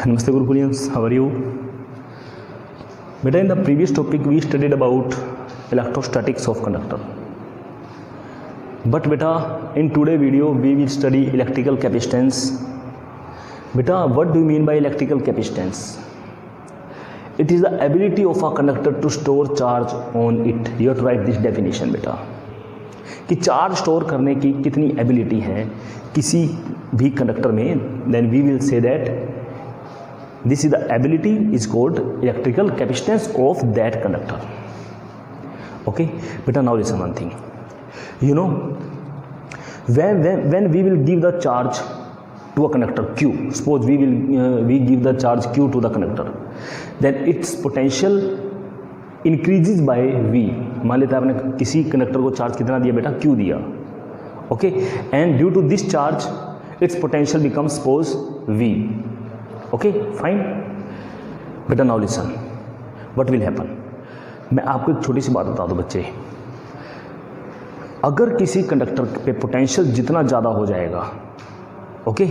Namaste Gurukulians, how are you? Beta, in the previous topic we studied about electrostatics of conductor. But beta, in today's video we will study electrical capacitance. Beta, what do you mean by electrical capacitance? It is the ability of a conductor to store charge on it. You have to write this definition beta. कि charge store करने की कितनी ability है किसी भी conductor में, then we will say that this is the ability is called electrical capacitance of that conductor. Okay बेटा, now listen one thing. You know when we will give the charge to a conductor Q, suppose we give the charge Q to the conductor, then its potential increases by V. मान लेते हैं आपने किसी conductor को charge कितना दिया बेटा, Q दिया. Okay, and due to this charge its potential become suppose V. Okay fine बेटा, now listen what will happen. मैं आपको एक छोटी सी बात बता दूं बच्चे. अगर किसी कंडक्टर पे पोटेंशियल जितना ज़्यादा हो जाएगा, ओके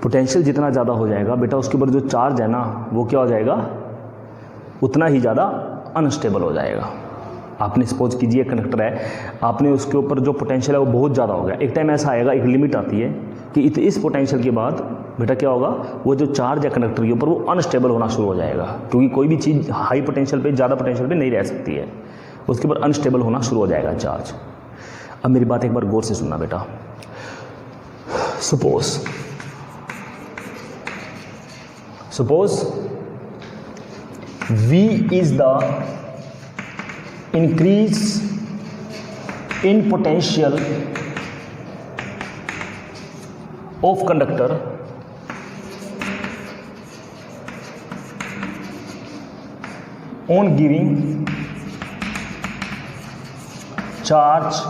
पोटेंशियल जितना ज़्यादा हो जाएगा बेटा, उसके ऊपर जो चार्ज है ना वो क्या हो जाएगा, उतना ही ज़्यादा अनस्टेबल हो जाएगा. आपने सपोज कीजिए कंडक्टर है, आपने उसके ऊपर जो पोटेंशियल है वो बहुत ज़्यादा हो गया. एक टाइम ऐसा आएगा, एक लिमिट आती है कि इस पोटेंशियल के बाद बेटा क्या होगा, वो जो चार्ज है कंडक्टर के ऊपर वो अनस्टेबल होना शुरू हो जाएगा. क्योंकि कोई भी चीज़ हाई पोटेंशियल पे, ज़्यादा पोटेंशियल पे नहीं रह सकती है, उसके ऊपर अनस्टेबल होना शुरू हो जाएगा चार्ज. अब मेरी बात एक बार गौर से सुनना बेटा. Suppose V is the increase in potential of conductor on giving charge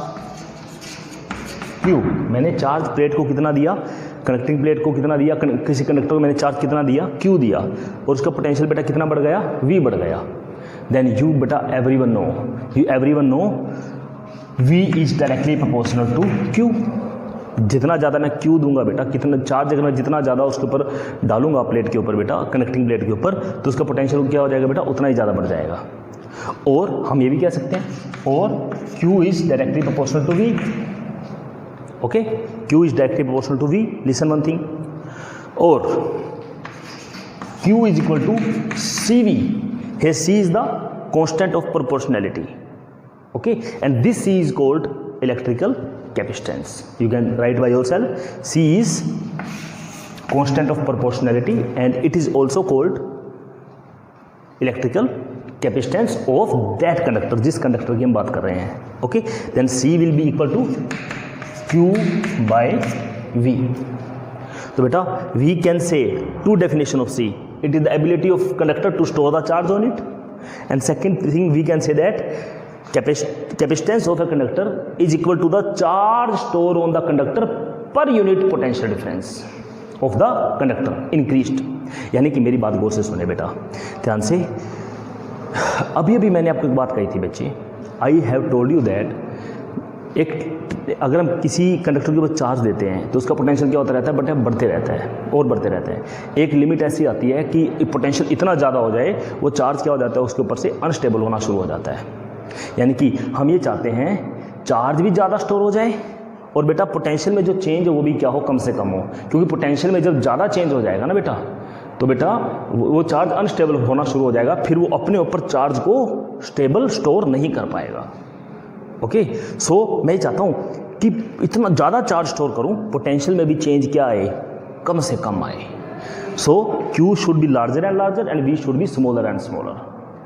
Q. मैंने चार्ज प्लेट को कितना दिया, कनेक्टिंग प्लेट को कितना दिया, किसी कंडक्टर को मैंने चार्ज कितना दिया, Q दिया, और उसका पोटेंशियल बेटा कितना बढ़ गया, V बढ़ गया. देन यू बेटा everyone know V is directly proportional to Q. जितना ज़्यादा मैं Q दूंगा बेटा, कितना चार्ज अगर मैं जितना ज़्यादा उसके ऊपर डालूंगा प्लेट के ऊपर बेटा, कनेक्टिंग प्लेट के ऊपर, तो उसका पोटेंशियल क्या हो जाएगा बेटा, उतना ही ज़्यादा बढ़ जाएगा. और हम ये भी कह सकते हैं, और Q is directly proportional to V. Okay, Q is directly proportional to V. Listen one thing. Or Q is equal to CV. Here C is the constant of proportionality. Okay, and this C is called electrical capacitance. You can write by yourself. C is constant of proportionality, and it is also called electrical capacitance of that conductor. जिस conductor की हम बात कर रहे हैं. Okay, then C will be equal to Q by V. तो बेटा we can say two definition of C. It is the ability of conductor to store the charge on it, and second thing we can say that capacitance of a conductor is equal to the charge stored on the conductor per unit potential difference of the conductor increased. यानी कि मेरी बात गौर से सुने बेटा, ध्यान से. अभी मैंने आपको एक बात कही थी बच्चे. आई हैव टोल्ड यू दैट एक अगर हम किसी कंडक्टर के ऊपर चार्ज देते हैं तो उसका पोटेंशियल क्या होता रहता है बेटा, बढ़ते रहता है और बढ़ते रहता है. एक लिमिट ऐसी आती है कि पोटेंशियल इतना ज़्यादा हो जाए, वो चार्ज क्या हो जाता है, उसके ऊपर से अनस्टेबल होना शुरू हो जाता है. यानी कि हम ये चाहते हैं चार्ज भी ज़्यादा स्टोर हो जाए और बेटा पोटेंशियल में जो चेंज है वो भी क्या हो, कम से कम हो. क्योंकि पोटेंशियल में जब ज़्यादा चेंज हो जाएगा ना बेटा, तो बेटा वो चार्ज अनस्टेबल होना शुरू हो जाएगा, फिर वो अपने ऊपर चार्ज को स्टेबल स्टोर नहीं कर पाएगा. ओके, सो मैं चाहता हूँ कि इतना ज़्यादा चार्ज स्टोर करूँ, पोटेंशियल में भी चेंज क्या आए, कम से कम आए. सो Q should be larger and larger and V should be smaller and smaller.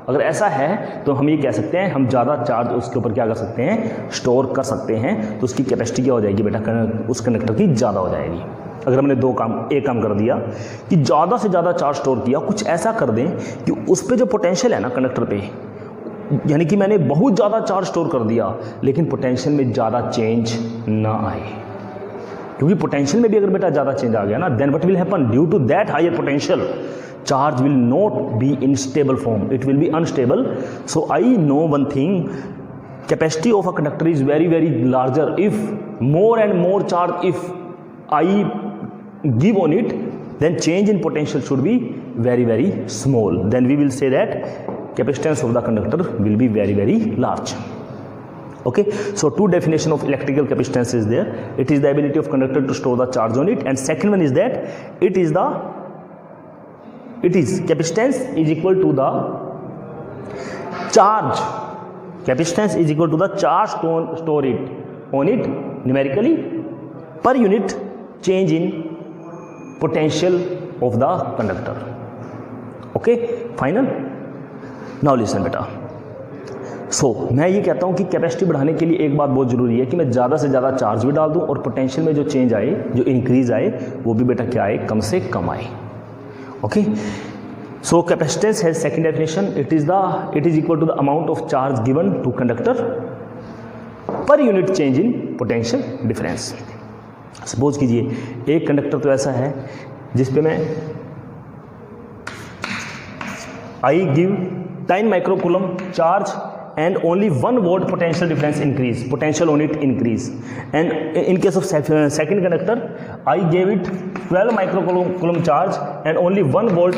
अगर ऐसा है तो हम ये कह सकते हैं हम ज़्यादा चार्ज उसके ऊपर क्या कर सकते हैं, स्टोर कर सकते हैं. तो उसकी कैपेसिटी क्या हो जाएगी बेटा, उस कंडक्टर की ज़्यादा हो जाएगी. अगर हमने एक काम कर दिया कि ज़्यादा से ज़्यादा चार्ज स्टोर किया, कुछ ऐसा कर दें कि उस पर जो पोटेंशियल है ना कंडक्टर पे, यानी कि मैंने बहुत ज़्यादा चार्ज स्टोर कर दिया लेकिन पोटेंशियल में ज़्यादा चेंज ना आए. क्योंकि पोटेंशियल में भी अगर बेटा ज़्यादा चेंज आ गया ना, then what will happen, due to that higher potential charge will not be in stable form, it will be unstable. So I know one thing, capacity of a conductor is very larger. If more and more charge if I give on it, then change in potential should be very, very small. Then we will say that capacitance of the conductor will be very, very large. Okay, so two definition of electrical capacitance is there. It is the ability of conductor to store the charge on it, and second one is that it is capacitance is equal to the charge. Capacitance is equal to the charge store it on it numerically per unit change in potential of the conductor. Okay, final. Now listen बेटा. सो मैं ये कहता हूँ कि capacity बढ़ाने के लिए एक बात बहुत ज़रूरी है कि मैं ज़्यादा से ज़्यादा चार्ज भी डाल दूँ और पोटेंशियल में जो चेंज आए, जो इंक्रीज आए, वो भी बेटा क्या आए, कम से कम आए. Okay, so capacitance has second definition. It is equal to the amount of charge given to conductor per unit change in potential difference. Suppose कीजिए एक कंडक्टर तो ऐसा है जिस पे मैं I give 10 microcoulomb charge and only 1 volt potential difference increase, potential on it increase. And in case of second conductor, I gave it 12 microcoulomb charge and only 1 volt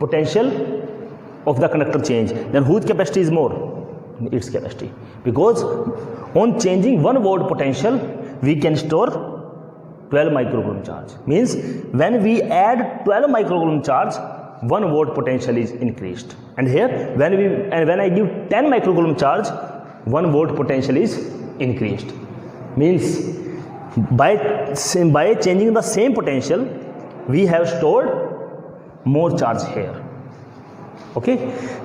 potential of the conductor change. Then whose capacity is more? Its capacity. Because on changing 1 volt potential, we can store 12 microcoulomb charge. Means when we add 12 microcoulomb charge, 1 volt potential is increased. And here when I give 10 microcoulomb charge, 1 volt potential is increased. Means by changing the same potential, we have stored more charge here. Okay,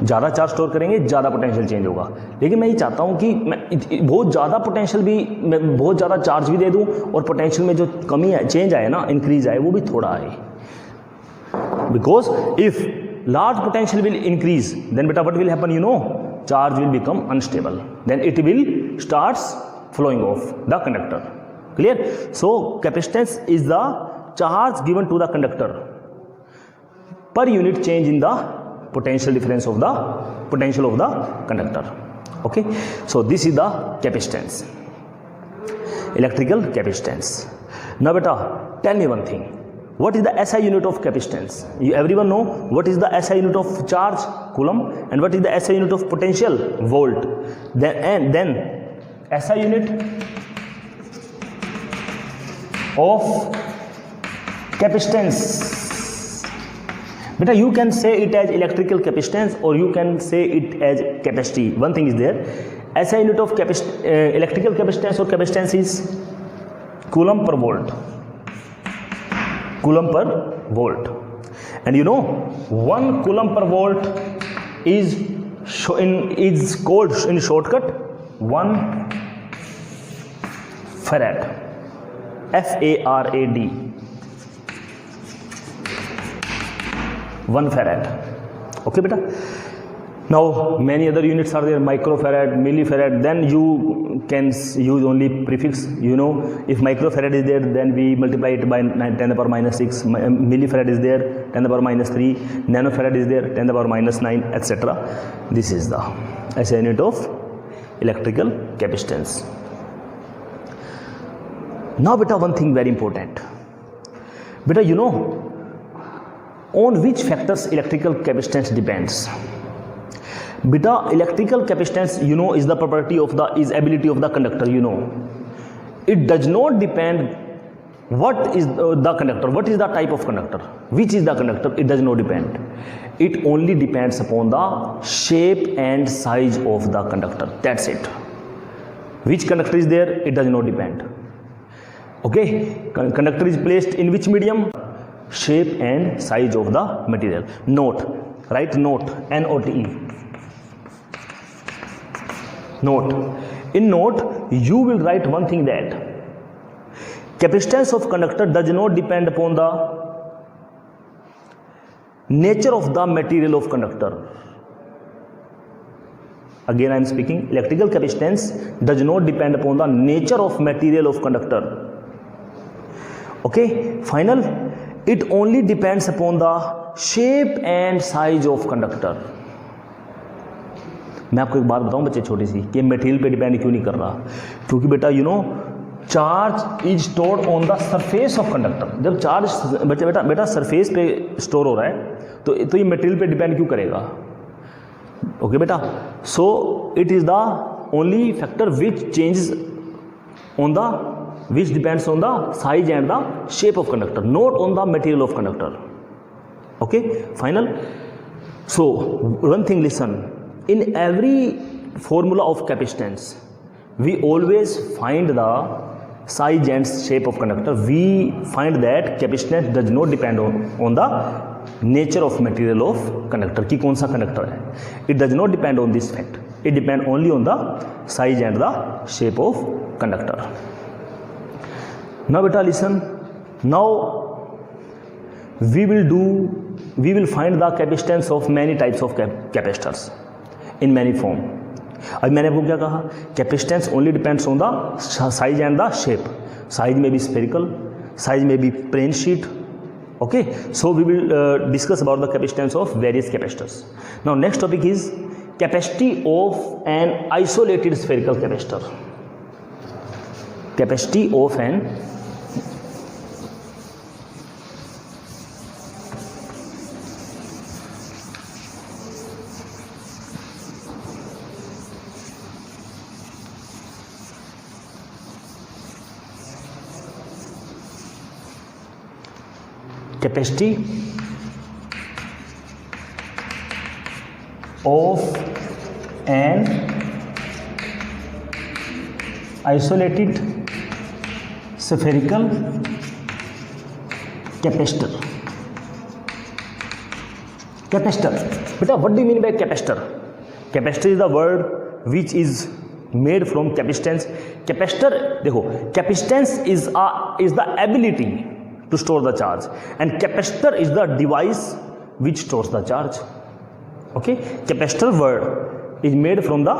ज़्यादा charge store करेंगे ज़्यादा potential change होगा. लेकिन मैं ये चाहता हूँ कि मैं बहुत ज़्यादा पोटेंशियल भी, मैं बहुत ज़्यादा चार्ज भी दे दूँ और पोटेंशियल में जो कमी है, चेंज आए ना, इंक्रीज आए, वो भी थोड़ा आए. Because if large potential will increase, then beta what will happen, you know, charge will become unstable, then it will starts flowing off the conductor. Clear? So capacitance is the charge given to the conductor per unit change in the potential difference of the potential of the conductor. Okay, so this is the capacitance, electrical capacitance. Now beta tell me one thing, what is the SI unit of capacitance? You everyone know what is the SI unit of charge, coulomb, and what is the SI unit of potential, volt. Then SI unit of capacitance, beta you can say it as electrical capacitance or you can say it as capacity. One thing is there, SI unit of electrical capacitance or capacitance is coulomb per volt. Coulomb per volt. And you know 1 coulomb per volt is called in shortcut 1 farad. F-A-R-A-D. 1 farad. Okay beta. Now many other units are there, microfarad, millifarad. Then you can use only prefix. You know, if microfarad is there, then we multiply it by 10 to the power minus 6. Millifarad is there, 10 to the power minus 3. Nanofarad is there, 10 to the power minus 9, etc. This is the SI unit of electrical capacitance. Now beta one thing very important. Beta you know on which factors electrical capacitance depends. Beta electrical capacitance, you know, is the property of the ability of the conductor. You know, it does not depend what is the conductor, what is the type of conductor, which is the conductor. It does not depend. It only depends upon the shape and size of the conductor. That's it. Which conductor is there? It does not depend. Okay, conductor is placed in which medium? Shape and size of the material. Note, write note, N-O-T-E. Note. In note, you will write one thing, that capacitance of conductor does not depend upon the nature of the material of conductor. Again I am speaking, electrical capacitance does not depend upon the nature of material of conductor. Okay, final, it only depends upon the shape and size of conductor. मैं आपको एक बात बताऊं बच्चे, छोटी सी, कि material पे depend क्यों नहीं कर रहा, क्योंकि बेटा you know charge is stored on the surface of conductor. जब चार्ज बेटा सरफेस पे स्टोर हो रहा है तो ये मटेरियल पे डिपेंड क्यों करेगा? ओके बेटा, so it is the only factor which changes on the which depends on the size and the shape of conductor, not on the material of conductor. Okay, final. So one thing, listen, in every formula of capacitance we always find the size and shape of conductor. We find that capacitance does not depend on the nature of material of conductor, कि कौन सा conductor है. It does not depend on this fact. It depend only on the size and the shape of conductor. Now beta listen, now we will find the capacitance of many types of capacitors in many form. अब मैंने आपको क्या कहा, capacitance only depends on the size and the shape. Size में भी spherical, size में भी plane sheet. Okay, so we will discuss about the capacitance of various capacitors. Now next topic is capacity of an isolated spherical capacitor. Capacity of an capacity of an isolated spherical capacitor. Capacitor, beta, what do you mean by capacitor? Capacitor is the word which is made from capacitance. Capacitor, देखो, capacitance is the ability to store the charge, and capacitor is the device which stores the charge. Okay, capacitor word is made from the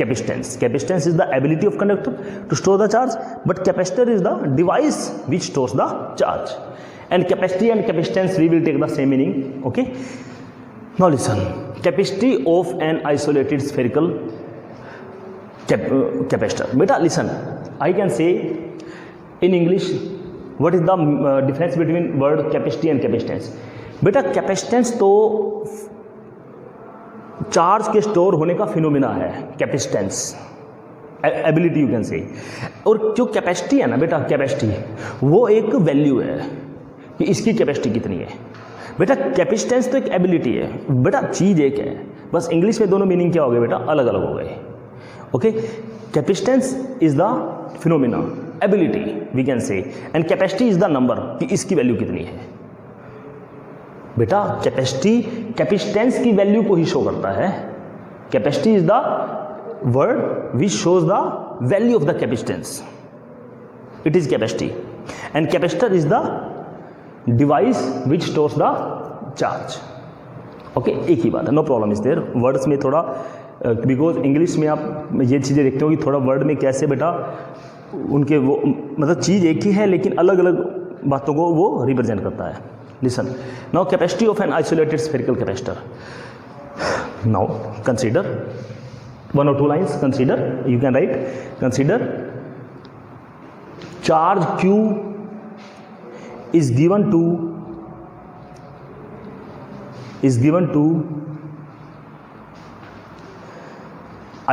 capacitance. Capacitance is the ability of conductor to store the charge, but capacitor is the device which stores the charge. And capacity and capacitance we will take the same meaning. Okay, now listen, capacity of an isolated spherical capacitor. Beta listen, I can say in English what is the difference between word capacity and capacitance. बेटा capacitance तो charge के store होने का phenomena है, capacitance ability you can say. और जो capacity है ना बेटा, कैपेसिटी वो एक वैल्यू है कि इसकी कैपेसिटी कितनी है. बेटा कैपेसिटेंस तो एक एबिलिटी है, बेटा चीज़ एक है, बस इंग्लिश में दोनों मीनिंग क्या हो गए बेटा, अलग अलग हो गए. Okay, capacitance is the phenomena, ability we can say, and capacity is the number कि इसकी वैल्यू कितनी है. बेटा कैपेसिटी कैपेसिटेंस की वैल्यू को ही शो करता है. Capacity is the word which shows the value of the capacitance. It is capacity, and capacitor is the device which stores the charge. Okay, एक ही बात है, no problem is there. Words में थोड़ा because English में आप ये चीज़ें देखते हो कि थोड़ा वर्ड में कैसे बेटा उनके वो मतलब चीज़ एक ही है लेकिन अलग अलग बातों को वो रिप्रेजेंट करता है. Listen, now capacity of an isolated spherical capacitor. Now consider 1 or 2 lines. Consider, you can write, consider charge Q is given to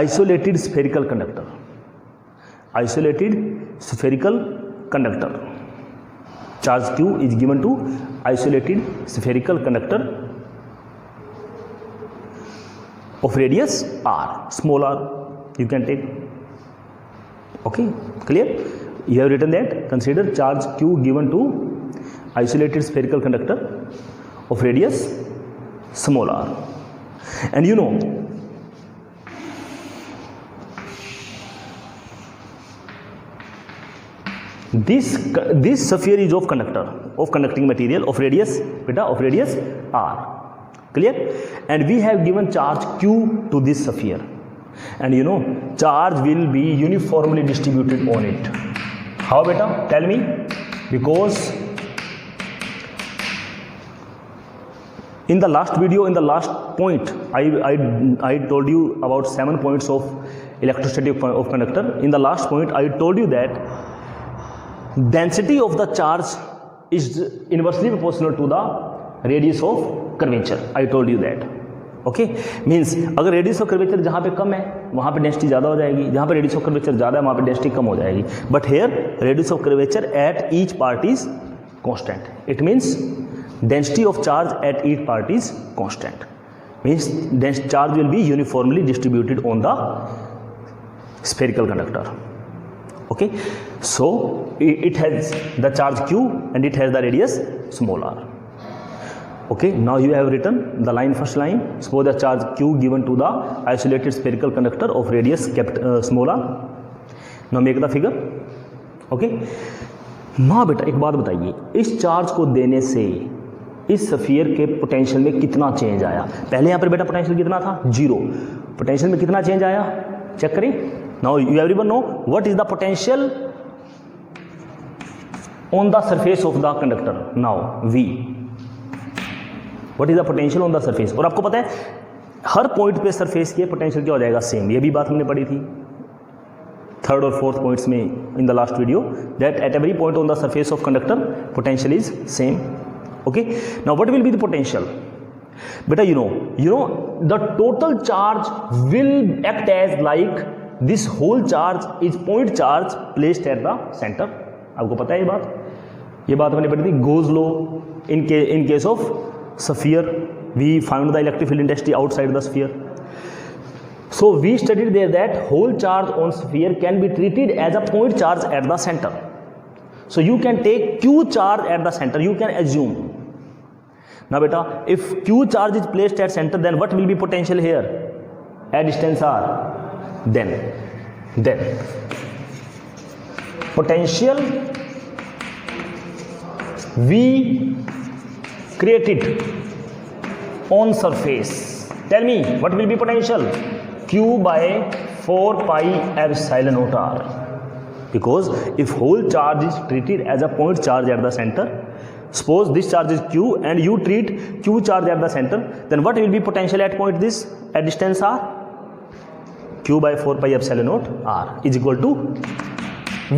isolated spherical conductor. Isolated spherical conductor. Charge Q is given to isolated spherical conductor of radius r, small r you can take. Okay, clear? You have written that. Consider charge Q given to isolated spherical conductor of radius small r, and you know this sphere is of conductor, of conducting material of radius beta, of radius r. Clear? And we have given charge Q to this sphere, and you know charge will be uniformly distributed on it. How beta? Tell me. Because in the last video, in the last point, I told you about 7 points of electrostatic of conductor. In the last point I told you that density of the charge is inversely proportional to the radius of curvature. I told you that. Okay means अगर radius of curvature जहाँ पे कम है वहाँ पे density ज़्यादा हो जाएगी, जहाँ पे रेडियस ऑफ कर्वेचर ज़्यादा है वहाँ पे डेंसिटी कम हो जाएगी. But here radius of curvature at each part is constant. It means density of charge at each part is constant. Means charge will B uniformly distributed on the spherical conductor. Okay, so it has the charge q and it has the radius small r. Okay, now you have written the line, first line. Suppose the charge q given to the isolated spherical conductor of radius small r. Now make the figure. Okay, now बेटा एक बात बताइए, इस charge को देने से इस sphere के पोटेंशियल में कितना चेंज आया? पहले यहाँ पर बेटा पोटेंशियल कितना था? 0. पोटेंशियल में कितना चेंज आया? चेक करें. Now you everyone know what is the potential on the surface of the conductor. Now V. What is the potential on the surface? और आपको पता है हर पॉइंट पे सरफेस के पोटेंशियल क्या हो जाएगा? सेम. ये भी बात हमने पढ़ी थी थर्ड और फोर्थ पॉइंट्स में इन the last video, that at every point on the surface of conductor potential is same. Okay, now what will be the potential? बेटा you know the total charge will act as like this whole charge is point charge placed at the center. आपको पता है ये बात मैंने पढ़ी थी goes law. in case of sphere we found the electric field intensity outside the sphere. So we studied there that whole charge on sphere can be treated as a point charge at the center. So you can take q charge at the center, you can assume. Now beta, if q charge is placed at center, then what will be potential here at distance r? Then potential V created on surface. Tell me what will be potential? Q by 4 pi epsilon naught r. Because if whole charge is treated as a point charge at the center, suppose this charge is q and you treat q charge at the center, then what will be potential at point this at distance r? Q by 4 pi epsilon naught r is equal to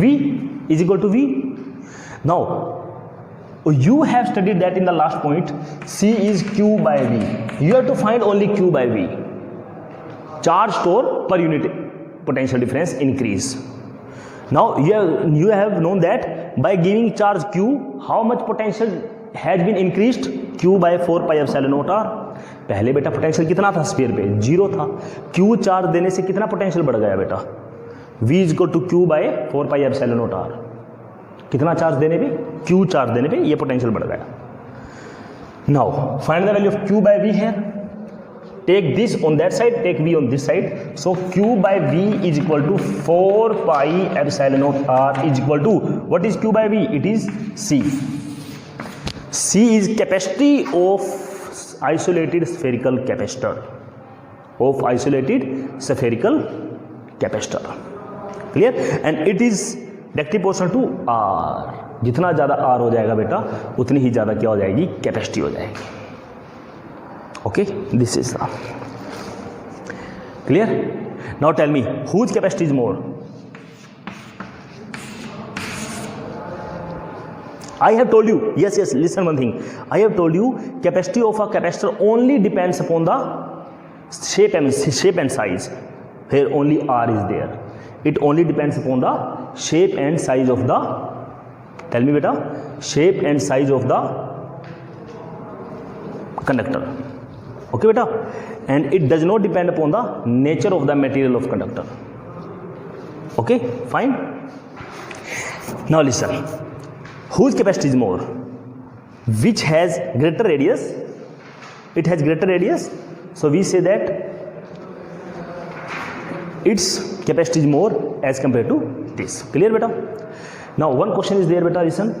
V, is equal to V. Now you have studied that in the last point, C is Q by V. You have to find only Q by V. Charge store per unit potential difference increase. Now you have known that by giving charge Q, how much potential has been increased? Q by 4 pi epsilon naught r. पहले बेटा potential कितना था sphere पे? 0 था. Q charge देने से कितना potential बढ़ गया बेटा? V is equal to Q by 4 pi epsilon naught r. कितना चार्ज देने पे? Q चार्ज देने पे ये पोटेंशियल बढ़ गया. Now find the value of Q by V here. Take this on that side, take V on this side. So Q by V is equal to 4 pi epsilon naught r is equal to what is Q by V? It is C. C is capacity of isolated spherical capacitor, of isolated spherical capacitor. Clear? And it is directly proportional to R. जितना ज़्यादा R हो जाएगा बेटा उतनी ही ज़्यादा क्या हो जाएगी? कैपेसिटी हो जाएगी. Okay, this is clear. Now tell me whose capacity is more? I have told you, yes, listen one thing. I have told you capacity of a capacitor only depends upon the shape and size. Here only R is there. It only depends upon the shape and size of the, tell me beta, shape and size of the conductor. Okay beta, and it does not depend upon the nature of the material of conductor. Okay, fine. Now listen. Whose capacity is more? Which has greater radius? It has greater radius, so we say that its capacity is more as compared to this. Clear beta? Now one question is there beta, listen,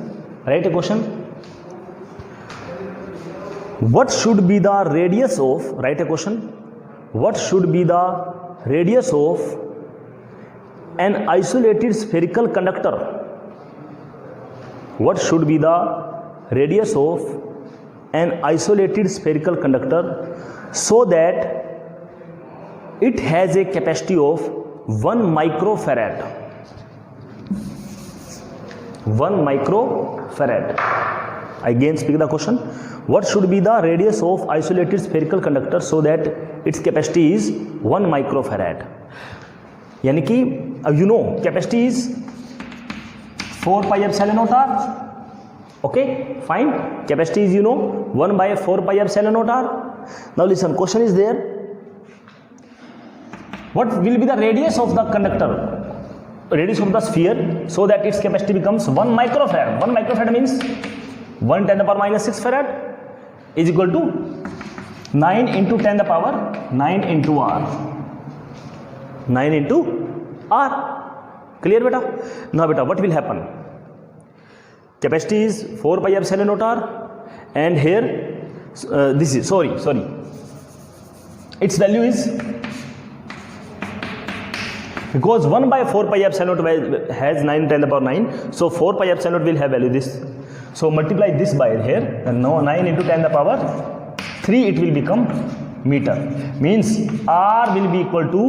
write a question. What should be the radius of, write a question, what should be the radius of an isolated spherical conductor? What should be the radius of an isolated spherical conductor so that it has a capacity of 1 microfarad? 1 microfarad. Again speak the question, what should be the radius of isolated spherical conductor so that its capacity is 1 microfarad. यानी कि you know capacity is 4 pi epsilon naught r. Okay, fine. Capacity is 1 by 4 pi epsilon naught r. Now listen, question is there. What will be the radius of the conductor, radius of the sphere, so that its capacity becomes 1 microfarad. 1 microfarad means 1 10 to the power minus 6 farad is equal to 9 into 10 to the power 9 into r. 9 into r. Clear beta? Now beta, what will happen? Capacity is 4 pi epsilon naught r, and here this is sorry its value is, because 1 by 4 pi epsilon naught has 9 10 to the power 9, so 4 pi epsilon naught will have value this, so multiply this by here, and now 9 into 10 to the power 3 it will become meter, means r will be equal to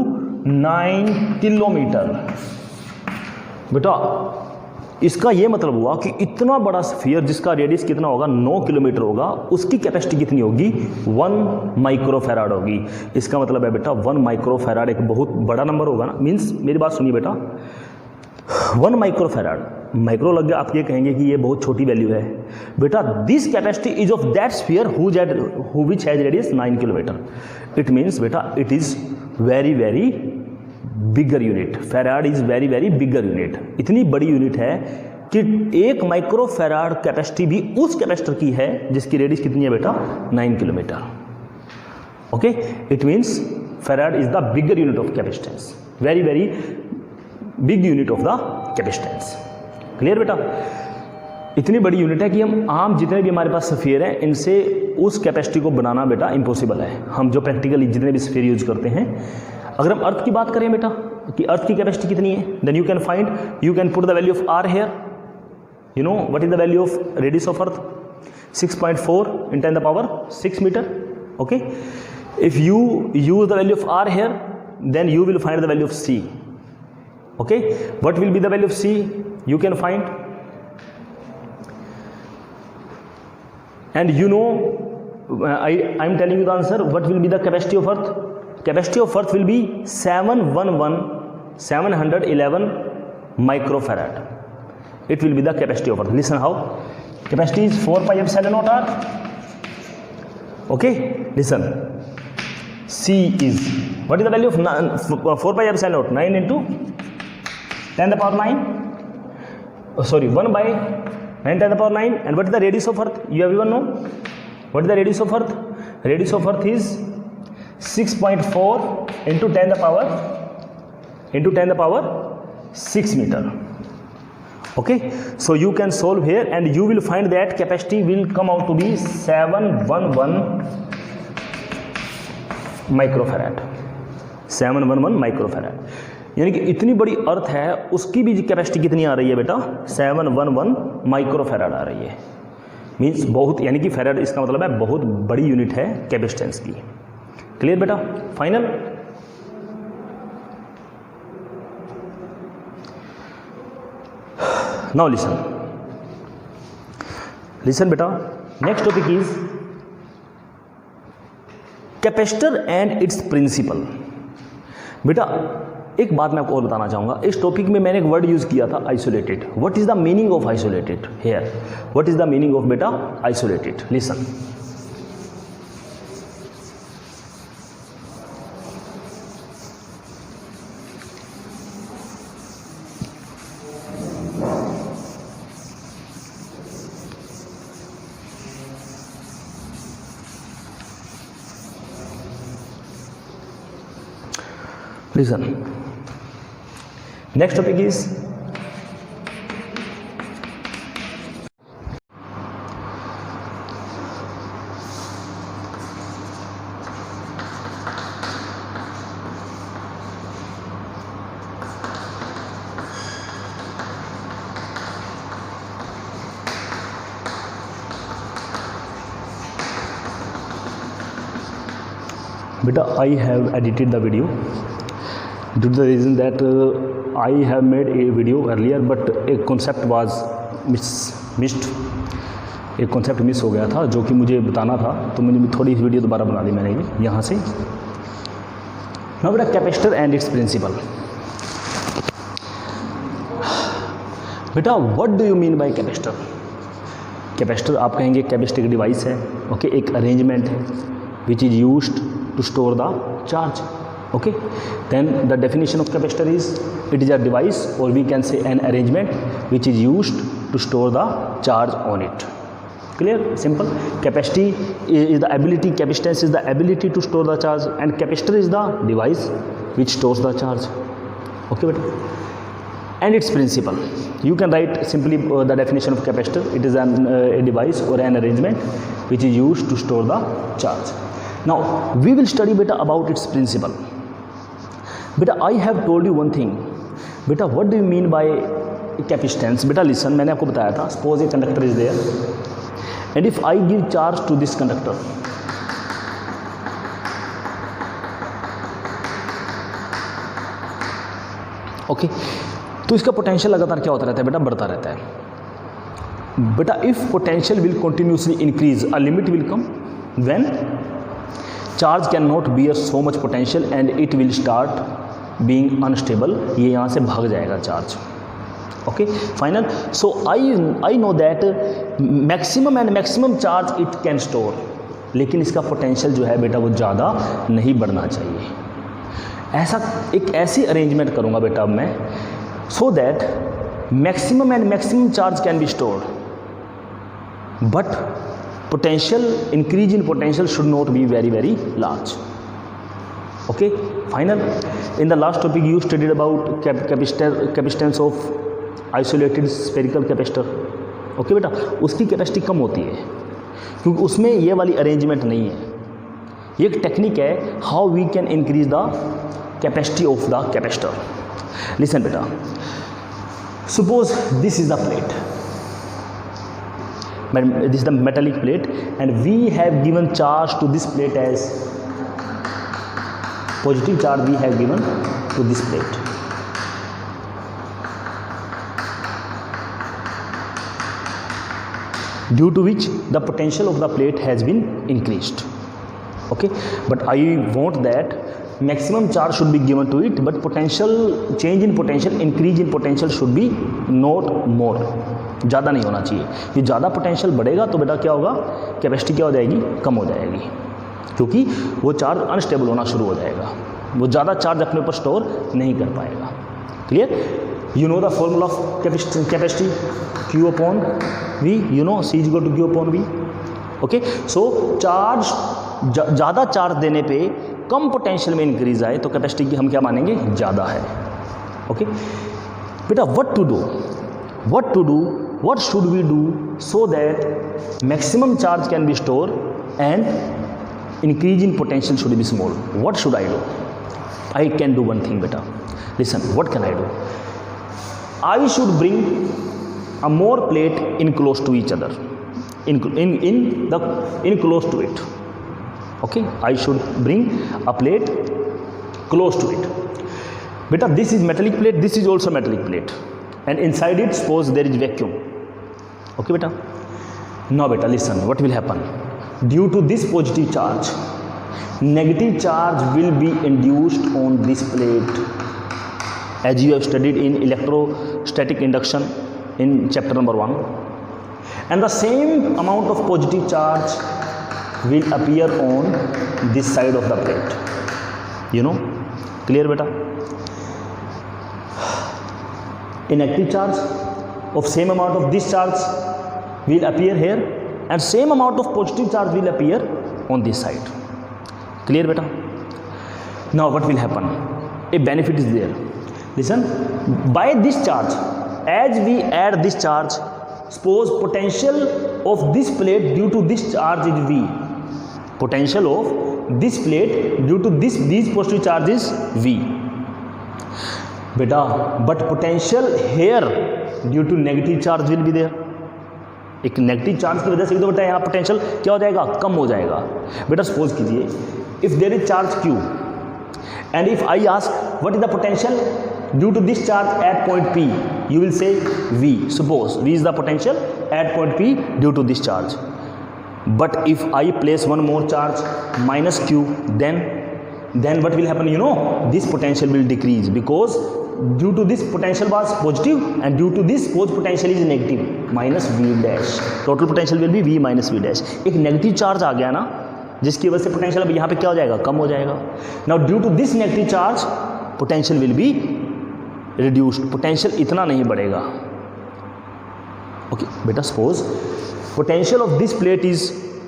9 kilometre. बेटा इसका ये मतलब हुआ कि इतना बड़ा sphere जिसका radius कितना होगा 9 किलोमीटर होगा, उसकी कैपेसिटी कितनी होगी 1 माइक्रोफैराड होगी. इसका मतलब है बेटा 1 माइक्रोफैराड एक बहुत बड़ा नंबर होगा ना. मीन्स मेरी बात सुनिए बेटा, 1 माइक्रोफैराड, माइक्रो लग गया, आप ये कहेंगे कि ये बहुत छोटी वैल्यू है. बेटा this capacity is of that sphere who which has radius 9 kilometre. It means बेटा it is very very bigger unit. Farad is very very bigger unit. इतनी बड़ी यूनिट है कि 1 माइक्रोफैराड कैपेसिटी भी उस कैपेसिटर की है जिसकी रेडियस कितनी है बेटा 9 kilometre. Okay, it means farad is the bigger unit of capacitance, very very big unit of the capacitance. Clear बेटा? इतनी बड़ी यूनिट है कि हम आम जितने भी हमारे पास स्फीयर हैं इनसे उस कैपेसिटी को बनाना बेटा इम्पॉसिबल है. हम जो प्रैक्टिकली जितने भी स्फीयर यूज करते हैं, अगर हम अर्थ की बात करें बेटा कि अर्थ की कैपेसिटी कितनी है, then you can find, you can put the value of R here. You know what is the value of radius of Earth? 6.4 in 10 to the power 6 metre. Okay, if you use the value of R here, then you will find the value of C. Okay, what will be the value of C? You can find, and you know I am telling you the answer. What will be the capacity of earth? Capacity of earth will be 711 microfarad. It will be the capacity of earth. Listen how. Capacity is 4 pi epsilon naught r. Okay, listen, C is, what is the value of 4 pi epsilon naught? 9 into 10 to the power 9, 1 by 9 to the power 9. And what is the radius of earth? You everyone know what is the radius of earth? Radius of earth is 6.4 into 10 to the power 6 meter. Okay, so you can solve here and you will find that capacity will come out to be 711 microfarad. 711 microfarad. यानी कि इतनी बड़ी अर्थ है, उसकी भी capacity कितनी आ रही है बेटा 711 माइक्रोफैराड आ रही है. मीन्स बहुत, यानी कि फैराड इसका मतलब है बहुत बड़ी यूनिट है कैपेसिटेंस की. क्लियर बेटा? फाइनल. नाउ लिसन बेटा, next topic is capacitor and its principle. बेटा एक बात मैं आपको और बताना चाहूँगा, इस टॉपिक में मैंने एक वर्ड यूज़ किया था isolated. What is the meaning of isolated here? What is the meaning of बेटा isolated? Listen. Listen. Next topic is beta, I have edited the video due to the reason that I have made a video earlier, but a concept was missed एक concept miss हो गया था जो कि मुझे बताना था, तो मुझे थोड़ी वीडियो दोबारा बना दी मैंने भी यहाँ से। नाउ बेटा कैपेसिटर एंड इट्स प्रिंसिपल। बेटा what do you mean bye capacitor? Capacitor आप कहेंगे कैपेसिटर एक डिवाइस है, ओके, एक अरेंजमेंट है which is used to store the charge, okay, then the definition of capacitor is it is a device or we can say an arrangement which is used to store the charge on it. Clear? Simple. Capacity is the ability, capacitance is the ability to store the charge, and capacitor is the device which stores the charge, okay beta. And its principle, you can write simply the definition of capacitor. It is a device or an arrangement which is used to store the charge. Now we will study beta about its principle. Beta, I have told you one thing. Beta, what do you mean by capacitance? Beta, listen, मैंने आपको बताया था, suppose a conductor is there and if I give charge to this conductor, okay, तो इसका potential लगातार क्या होता रहता है बेटा? बढ़ता रहता है बेटा। If potential will continuously increase, a limit will come when charge can not bear so much potential and it will start being unstable. ये यहाँ से भाग जाएगा charge, okay final. So I know that maximum and maximum charge it can store, लेकिन इसका potential जो है बेटा वो ज़्यादा नहीं बढ़ना चाहिए। ऐसा एक ऐसी अरेंजमेंट करूँगा बेटा अब मैं, so that maximum and maximum charge can be stored, but potential increase in potential should not be very large, okay final. In the last topic you studied about capacitance of isolated spherical capacitor, okay बेटा, उसकी capacity कम होती है क्योंकि उसमें ये वाली arrangement नहीं है। ये एक टेक्निक है how we can increase the capacity of the capacitor. Listen बेटा, suppose this is the plate, this is the metallic plate and we have given charge to this plate as positive charge we have given to this plate. Due to which the potential of the plate has been increased, okay, but I want that maximum charge should be given to it, but potential change in potential, increase in potential should be not more, ज़्यादा नहीं होना चाहिए। ये ज़्यादा potential बढ़ेगा तो बेटा क्या होगा, कैपेसिटी क्या हो जाएगी, कम हो जाएगी, क्योंकि वो चार्ज अनस्टेबल होना शुरू हो जाएगा, वो ज़्यादा चार्ज अपने ऊपर स्टोर नहीं कर पाएगा। Clear? You know the formula of capacity, Q upon V, you know C is equal to Q upon V, okay. So charge ज़्यादा चार्ज देने पे कम पोटेंशियल में इंक्रीज आए तो कैपेसिटी की हम क्या मानेंगे, ज़्यादा है, ओके बेटा। what to do, what should we do so that maximum charge can be stored and increase in potential should be small? What should I do? I can do one thing beta. Listen, what can I do? I should bring a more plate in close to each other, in close to it, okay. I should bring a plate close to it beta. This is metallic plate, this is also metallic plate, and inside it suppose there is vacuum, okay beta. Now beta listen, what will happen? Due to this positive charge, negative charge will be induced on this plate, as you have studied in electrostatic induction in chapter number 1, and the same amount of positive charge will appear on this side of the plate, you know. Clear beta? Inactive charge of same amount of this charge will appear here and same amount of positive charge will appear on this side. Clear beta? Now what will happen? A benefit is there. Listen, by this charge, as we add this charge, suppose potential of this plate due to this charge is V. Potential of this plate due to these positive charge is V. बेटा, but potential here due to negative charge will be there. एक negative charge की वजह से तो बेटा यहाँ potential क्या हो जाएगा, कम हो जाएगा। बेटा सपोज कीजिए if there is charge Q and if I ask what is the potential, due to this charge at point P you will say V. Suppose V is the potential at point P due to this charge. But if I place one more charge minus Q, then what will happen? You know, this potential will decrease because due to this potential was positive and due to this potential is negative, minus V dash. Total potential will be V minus V dash. एक negative charge आ गया ना, जिसकी वजह से potential अब यहाँ पे क्या हो जाएगा, कम हो जाएगा. Now due to this negative charge potential will be reduced. Potential इतना नहीं बढ़ेगा. ओके बेटा, suppose potential of this plate is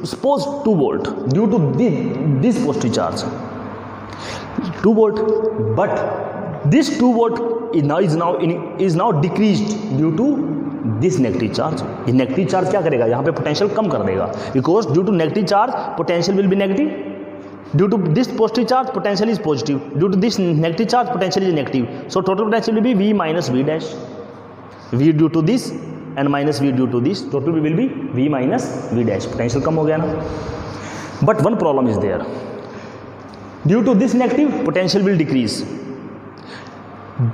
suppose 2 volt due to this positive charge 2 volt, but this 2 volt is now decreased due to this negative charge. ये negative charge क्या करेगा, यहाँ पे potential कम कर देगा, because due to negative charge potential will be negative. Due to this positive charge potential is positive. Due to this negative charge potential is negative. So total potential will be V minus V dash. V due to this and minus V due to this. Total will be V minus V dash. Potential कम हो गया ना. But one problem is there. Due to this negative potential will decrease,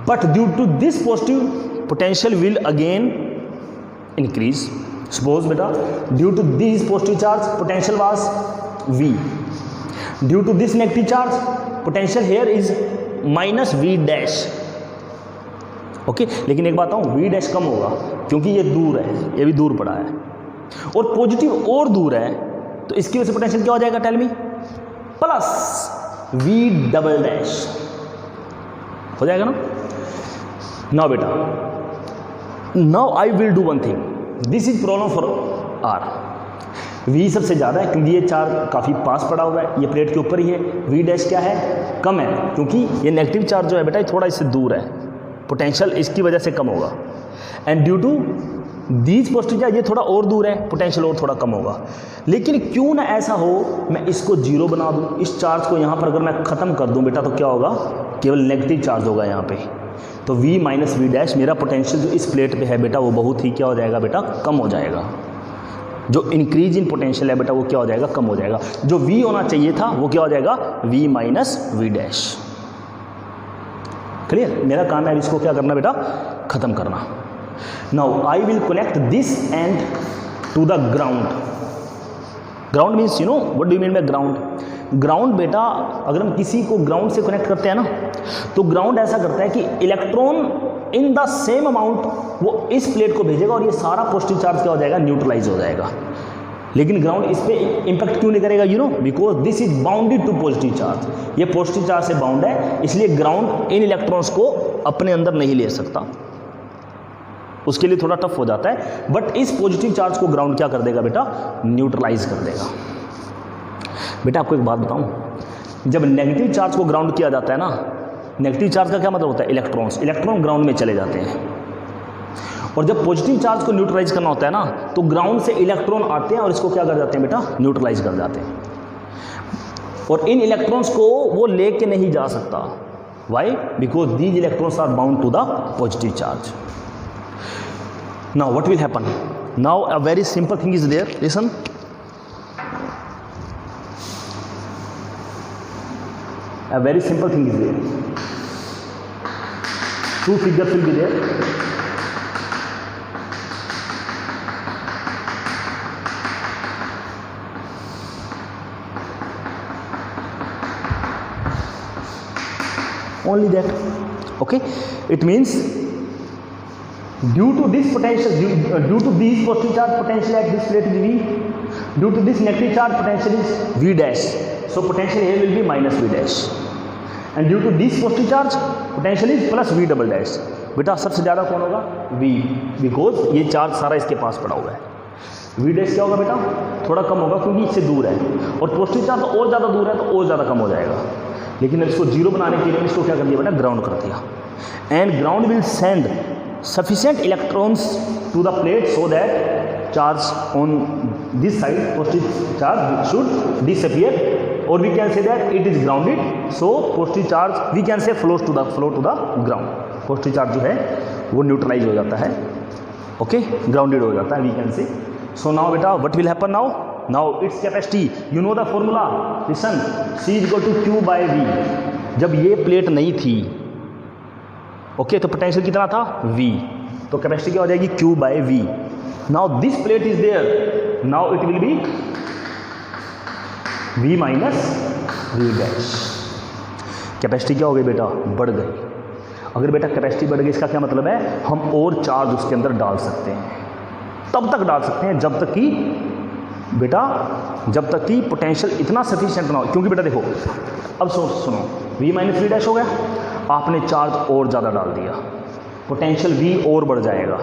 but due to this positive potential will again increase. Suppose beta, due to this positive charge potential was V. Due to this negative charge potential here is minus V dash. Okay लेकिन एक बात बताऊँ, V dash कम होगा क्योंकि ये दूर है, ये भी दूर पड़ा है, और पॉजिटिव और दूर है, तो इसकी वजह से पोटेंशियल क्या हो जाएगा, tell me, plus V double dash हो जाएगा ना. नाउ बेटा, now I will do one thing. This is problem for R. V सबसे ज़्यादा है क्योंकि ये चार्ज काफ़ी पास पड़ा हुआ है, ये प्लेट के ऊपर ही है. V डैश क्या है, कम है, क्योंकि ये नेगेटिव चार्ज जो है बेटा ये थोड़ा इससे दूर है, पोटेंशियल इसकी वजह से कम होगा. And due to these positive charge ये थोड़ा और दूर है, पोटेंशियल और थोड़ा कम होगा. लेकिन क्यों ना ऐसा हो, मैं इसको 0 बना दूँ, इस चार्ज को यहाँ पर अगर मैं ख़त्म कर दूँ बेटा, तो क्या होगा, केवल नेगेटिव चार्ज होगा यहाँ पे. तो V माइनस V डैश, मेरा पोटेंशियल जो इस प्लेट पे है बेटा वो बहुत ही क्या हो जाएगा बेटा, कम हो जाएगा. जो इंक्रीज इन पोटेंशियल है बेटा वो क्या हो जाएगा, कम हो जाएगा. जो V होना चाहिए था वो क्या हो जाएगा, V minus V dash. Clear. मेरा काम है इसको क्या करना बेटा, ख़त्म करना. Now I will connect this end to the ground. Ground means you know what do you mean by ground. Ground बेटा, अगर हम किसी को ग्राउंड से कनेक्ट करते हैं ना, तो ग्राउंड ऐसा करता है कि electron in the same amount वो इस प्लेट को भेजेगा और ये सारा पॉजिटिव चार्ज क्या हो जाएगा, न्यूट्रलाइज हो जाएगा. लेकिन ग्राउंड इस पर इंपैक्ट क्यों नहीं करेगा, you know, because this is bounded to positive charge. ये पॉजिटिव चार्ज से बाउंड है, इसलिए ग्राउंड इन इलेक्ट्रॉन्स को अपने अंदर नहीं ले सकता, उसके लिए थोड़ा टफ हो जाता है. बट इस पॉजिटिव चार्ज को ग्राउंड क्या कर देगा बेटा, न्यूट्रलाइज कर देगा. बेटा आपको एक बात बताऊं, जब नेगेटिव चार्ज को ग्राउंड किया जाता है ना, नेगेटिव चार्ज का क्या मतलब होता है, इलेक्ट्रॉन्स, इलेक्ट्रॉन ग्राउंड में चले जाते हैं. और जब पॉजिटिव चार्ज को न्यूट्रलाइज करना होता है ना, तो ग्राउंड से इलेक्ट्रॉन आते हैं और इसको क्या कर जाते हैं बेटा, न्यूट्रलाइज कर जाते हैं. और इन इलेक्ट्रॉन्स को वो लेके नहीं जा सकता. Why, because these electrons are bound to the positive charge. Now what will happen, now a very simple thing is there, listen. A very simple thing is there. 2 figures will be there. Only that. Okay. It means due to this potential, due to these positive charge potential at this plate is V. Due to this negative charge potential is V dash. So potential here will be minus V dash. And due to this positive charge potential is plus V double dash. बेटा सबसे ज़्यादा कौन होगा, V, because ये charge सारा इसके पास पड़ा हुआ है. V डैश क्या होगा बेटा, थोड़ा कम होगा क्योंकि इससे दूर है, और पॉजिटिव चार्ज तो और ज़्यादा दूर है तो और ज़्यादा कम हो जाएगा. लेकिन इसको 0 बनाने के लिए इसको क्या कर दिया बेटा, ग्राउंड कर दिया. And ground will send sufficient electrons to the plate so that charge on this side, positive charge, should disappear, or we can say that it is grounded. So positive charge we can say flow to the ground. Positive charge जो है वो neutralise हो जाता है, okay, grounded हो जाता है, we can say. So now बेटा what will happen now, now its capacity, you know the formula, listen, C is equal to Q by V. जब ये प्लेट नहीं थी ओके, तो पोटेंशियल कितना था V, तो कैपेसिटी क्या हो जाएगी Q by V। Now this plate is there, now it will be V minus V dash. Capacity क्या हो गई बेटा, बढ़ गई। अगर बेटा कैपेसिटी बढ़ गई इसका क्या मतलब है, हम और चार्ज उसके अंदर डाल सकते हैं, तब तक डाल सकते हैं जब तक कि बेटा, जब तक कि पोटेंशियल इतना सफिशिएंट ना हो। क्योंकि बेटा देखो, अब सुनो, V माइनस V डैश हो गया, आपने चार्ज और ज़्यादा डाल दिया, पोटेंशियल V और बढ़ जाएगा,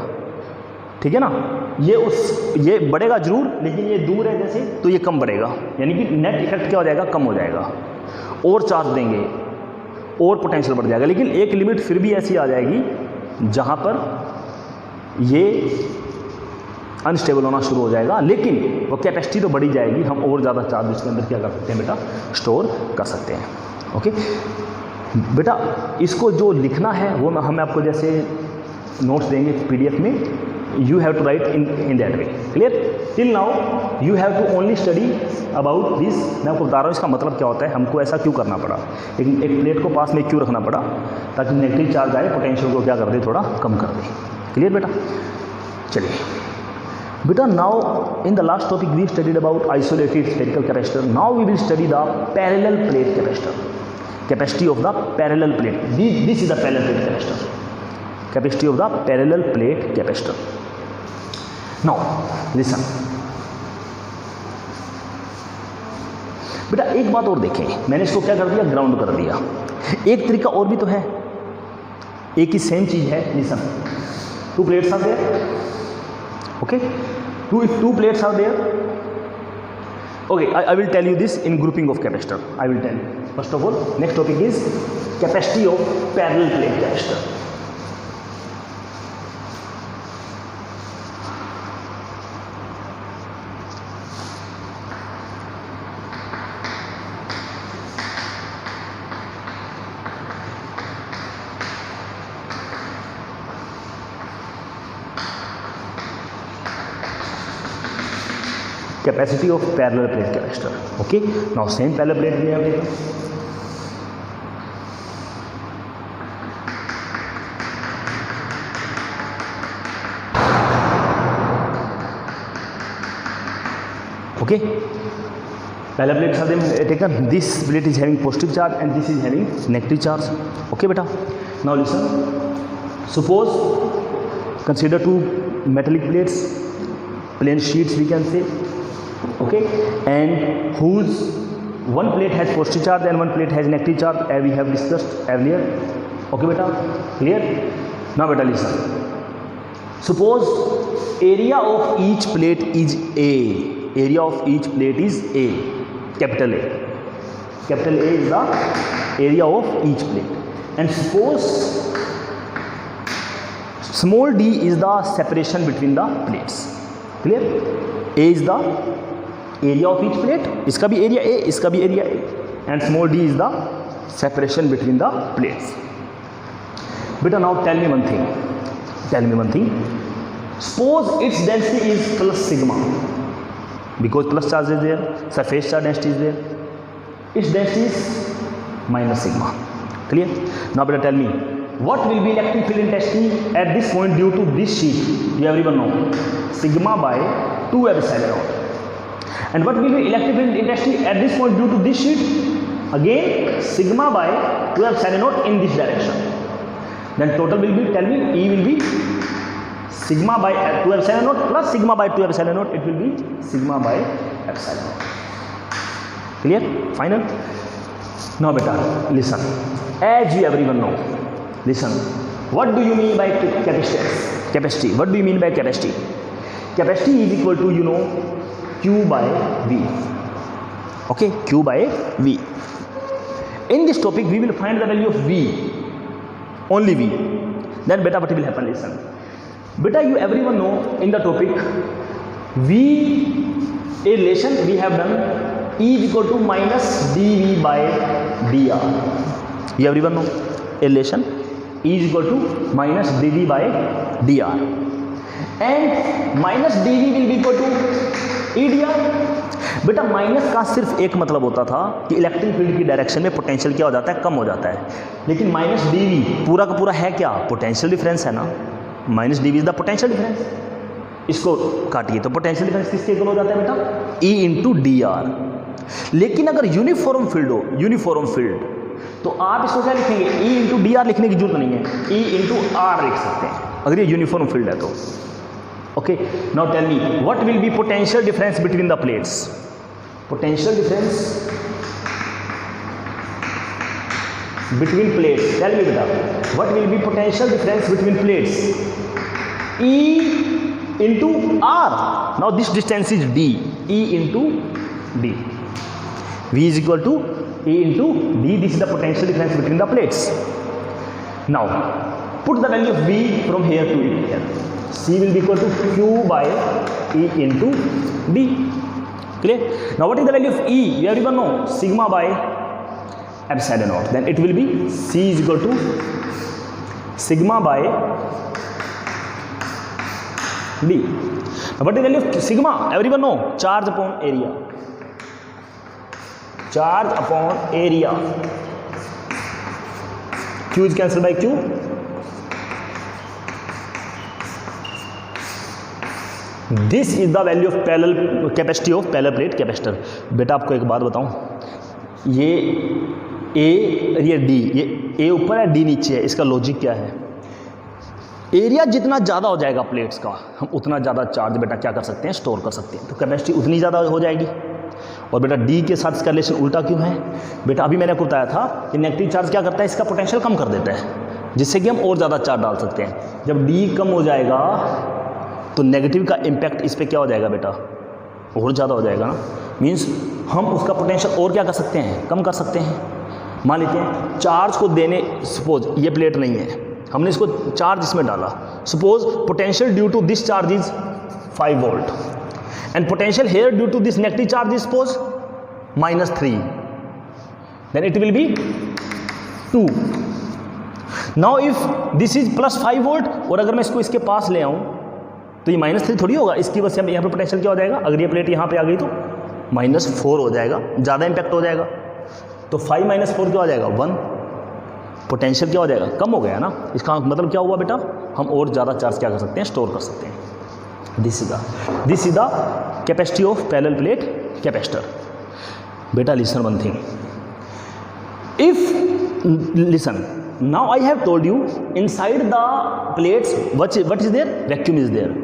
ठीक है ना। ये बढ़ेगा जरूर, लेकिन ये दूर है जैसे, तो ये कम बढ़ेगा, यानी कि नेट इफेक्ट क्या हो जाएगा, कम हो जाएगा। और चार्ज देंगे और पोटेंशियल बढ़ जाएगा, लेकिन एक लिमिट फिर भी ऐसी आ जाएगी जहाँ पर ये अनस्टेबल होना शुरू हो जाएगा, लेकिन वो कैपेसिटी तो बढ़ी जाएगी, हम और ज़्यादा चार्ज इसके अंदर क्या कर सकते हैं बेटा, स्टोर कर सकते हैं। ओके बेटा, इसको जो लिखना है वो हम आपको जैसे नोट्स देंगे PDF में, you have to write in that way, clear. Till now you have to only study about this. मैं आपको बता रहा हूँ इसका मतलब क्या होता है, हमको ऐसा क्यों करना पड़ा, लेकिन एक प्लेट को पास में क्यों रखना पड़ा, ताकि नेगेटिव चार्ज आए, पोटेंशियल को क्या कर दे, थोड़ा कम कर दे। क्लियर बेटा, चलिए बेटा, now in the last topic we studied about isolated spherical capacitor, now we will study the parallel plate capacitor, capacity of the parallel plate, this is the parallel plate capacitor, capacity of the parallel plate capacitor. Now listen बेटा, एक बात और देखें, मैंने इसको क्या कर दिया, ग्राउंड कर दिया। एक तरीका और भी तो है, एक ही सेम चीज है। Listen, two plates are there, okay, two plates are there. Okay, I will tell you this in grouping of capacitor. I will tell you. First of all, next topic is capacity of parallel plate capacitor. Capacity of parallel plate capacitor. Okay, now same parallel plate we have taken. Okay, parallel plates are taken. This plate is having positive charge and this is having negative charge. Okay beta, now listen, suppose consider two metallic plates, plain sheets we can say, okay, and whose one plate has positive charge and one plate has negative charge, as we have discussed earlier. Okay beta, clear? Now beta listen, suppose area of each plate is A, area of each plate is A, capital A, capital A is the area of each plate, and suppose small d is the separation between the plates. Clear? A is the area of each plate, इसका भी area A, इसका भी area A, and small d is the separation between the plates. Beta, now tell me one thing, suppose its density is plus sigma, because plus charge is there, surface charge density is there, its density is minus sigma. Clear? Now beta, tell me what will be electric field intensity at this point due to this sheet. You everyone know, sigma by 2 epsilon naught. And what will be electric field intensity at this point due to this sheet? Again sigma by 2 epsilon naught in this direction. Then total will be, tell me, E will be sigma by 2 epsilon naught plus sigma by 2 epsilon naught. It will be sigma by epsilon naught. Clear? Final? Now beta, listen, as you everyone know, listen, what do you mean by capacity? What do you mean by capacity? Capacity is equal to, you know, Q by V. Okay, Q by V. In this topic we will find the value of V, only V. Then beta, what will happen? Listen beta, you everyone know in the topic V, a relation we have done, E is equal to minus dV by dr. You everyone know a relation, E is equal to minus dV by dr, and minus dV will be equal to E dr. बेटा minus का सिर्फ एक मतलब होता था कि electric field की direction में पोटेंशियल क्या हो जाता है, कम हो जाता है। लेकिन माइनस डी वी पूरा का पूरा है क्या, पोटेंशियल डिफरेंस है ना। Minus d V is the potential difference. इसको काटिए तो पोटेंशियल डिफरेंस किसके इक्वल हो जाता है बेटा, ई इंटू डी आर। लेकिन अगर यूनिफॉर्म फील्ड हो, यूनिफॉर्म फील्ड, तो आप इसको क्या लिखेंगे, ई इंटू डी आर लिखने की जरूरत नहीं है, ई इंटू आर लिख सकते हैं अगर ये यूनिफॉर्म फील्ड है तो। Okay, now tell me what will be potential difference between the plates. Potential difference between plates, tell me बेटा what will be potential difference between plates, E into R. Now this distance is D, E into D. V is equal to E into D. This is the potential difference between the plates. Now put the value of V from here to here. C will be equal to Q by E into D. Clear? Now what is the value of E? You everyone know, sigma by epsilon naught. Then it will be C is equal to sigma by D. Now what is the value of sigma? Everyone know, charge upon area. Charge upon area. Q is cancelled by Q. This is the value of parallel capacity of parallel plate capacitor. बेटा आपको एक बात बताऊं, ये A ये D, ये A ऊपर है D नीचे है, इसका लॉजिक क्या है। एरिया जितना ज़्यादा हो जाएगा प्लेट्स का, हम उतना ज़्यादा चार्ज बेटा क्या कर सकते हैं, स्टोर कर सकते हैं, तो कैपेसिटी उतनी ज़्यादा हो जाएगी। और बेटा डी के साथ इसका रिलेशन उल्टा क्यों है बेटा, अभी मैंने आपको बताया था कि नेगेटिव चार्ज क्या करता है, इसका पोटेंशियल कम कर देता है, जिससे कि हम और ज़्यादा चार्ज डाल सकते हैं। जब डी कम हो जाएगा तो नेगेटिव का इम्पैक्ट इस पर क्या हो जाएगा बेटा, और ज़्यादा हो जाएगा ना। मीन्स हम उसका पोटेंशियल और क्या कर सकते हैं, कम कर सकते हैं। मान लेते हैं चार्ज को देने, सपोज ये प्लेट नहीं है, हमने इसको चार्ज इसमें डाला, suppose potential due to this charge is 5 volt and potential here due to this negative charge is suppose -3, then it will be 2। Now if this is +5 volt और अगर मैं इसको इसके पास ले आऊं तो ये -3 थोड़ी होगा, इसकी वजह से हम यहाँ पे पोटेंशियल क्या हो जाएगा, अगर ये प्लेट यहाँ पे आ गई तो -4 हो जाएगा, ज़्यादा इम्पैक्ट हो जाएगा। तो 5 - 4 क्या हो जाएगा, 1। पोटेंशियल क्या हो जाएगा, कम हो गया ना। इसका मतलब क्या हुआ बेटा, हम और ज़्यादा चार्ज क्या कर सकते हैं, स्टोर कर सकते हैं। This is the capacity of parallel plate capacitor. बेटा listen one thing, if listen now I have told you inside the plates what is there, vacuum is there,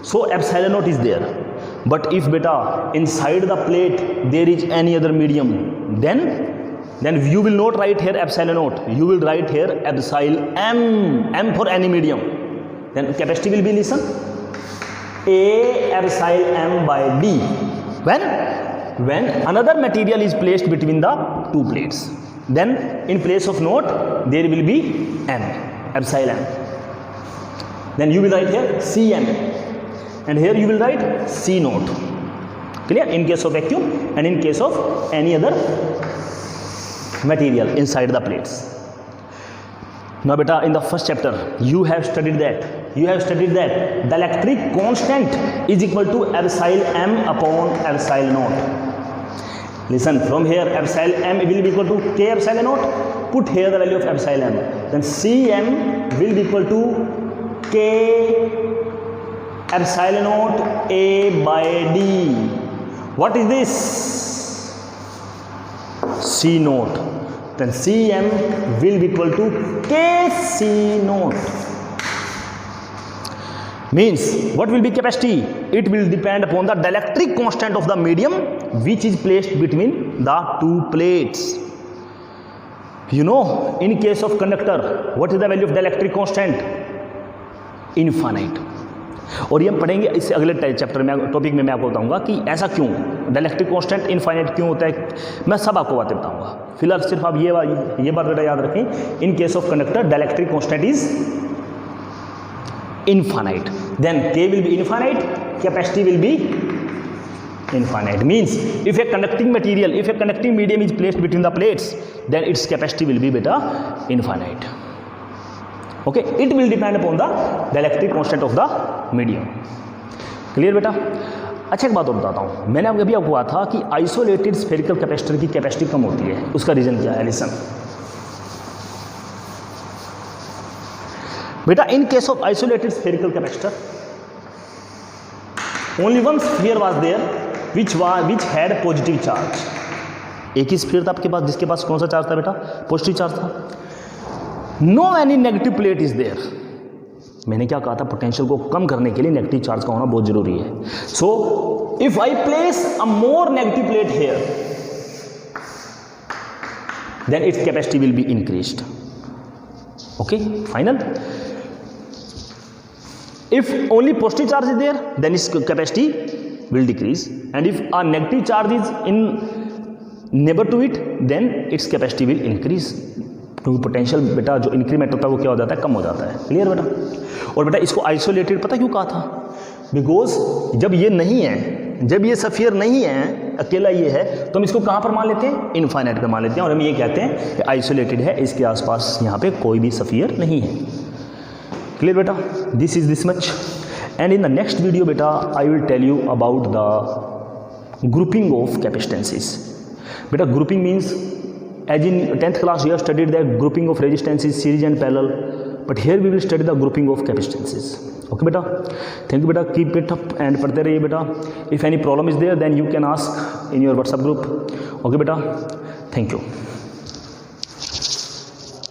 so epsilon naught is there. But if बेटा inside the plate there is any other medium, then you will not write here epsilon naught, you will write here epsilon m for any medium. Then capacity will be, listen, A epsilon m by D when another material is placed between the two plates. Then in place of naught there will be m, epsilon m. Then you will write here Cm and here you will write C naught. Clear? In case of vacuum and in case of any other material inside the plates. Now beta, in the first chapter you have studied that the electric constant is equal to epsilon m upon epsilon naught. Listen, from here epsilon m will be equal to k epsilon naught, put here the value of epsilon m, then Cm will be equal to k epsilon naught A by D. What is this? C naught. Then Cm will be equal to Kc naught. Means what will be capacity? It will depend upon the dielectric constant of the medium which is placed between the two plates. You know, in case of conductor, what is the value of dielectric constant? Infinite. और ये हम पढ़ेंगे इससे अगले chapter में, topic में मैं आपको बताऊंगा कि ऐसा क्यों, डायलेक्ट्रिक कांस्टेंट इनफाइनाइट क्यों होता है, मैं सब आपको बातें बताऊंगा। फिलहाल सिर्फ आप ये बात बेटा याद रखें, in case of conductor dielectric constant is infinite, then K will be infinite, capacity will be infinite. Means if a conducting material, if a conducting medium is placed between the plates, then its capacity will be beta infinite. Okay, it will depend upon the dielectric constant of the medium. Clear beta? अच्छा एक बात और बताता हूँ, मैंने अभी आपको कहा था कि आइसोलेटेड स्फेरिकल कैपेसिटर की कैपेसिटी कम होती है, उसका रीजन क्या है? लिसन बेटा, in case of isolated spherical capacitor only one sphere was there which had positive charge. एक ही स्फीयर था आपके पास जिसके पास कौन सा चार्ज था बेटा? पॉजिटिव चार्ज था। No any negative plate is there. मैंने क्या कहा था? पोटेंशियल को कम करने के लिए नेगेटिव चार्ज का होना बहुत जरूरी है। So if I place a more negative plate here then its capacity will be increased. Okay, final. If only positive charge is there, then its capacity will decrease, and if a negative charge is in neighbor to it, then its capacity will increase. क्योंकि potential बेटा जो increment होता है वो क्या हो जाता है? कम हो जाता है। क्लियर बेटा? और बेटा इसको आइसोलेटेड पता क्यों कहा था? बिकॉज जब ये नहीं है, जब ये सफियर नहीं है, अकेला ये है, तो हम इसको कहाँ पर मान लेते हैं? इनफाइनाइट पे मान लेते हैं, और हम ये कहते हैं कि आइसोलेटेड है, इसके आसपास यहाँ पे कोई भी सफियर नहीं है। Clear beta? This is this much, and in the next video beta I will tell you about the grouping of capacitances. Beta, grouping means, as in 10th class you have studied the grouping of resistances, series and parallel, but here we will study the grouping of capacitances. Okay beta, thank you beta, keep it up and पढ़ते रहिए beta. If any problem is there then you can ask in your WhatsApp group. Okay beta, thank you.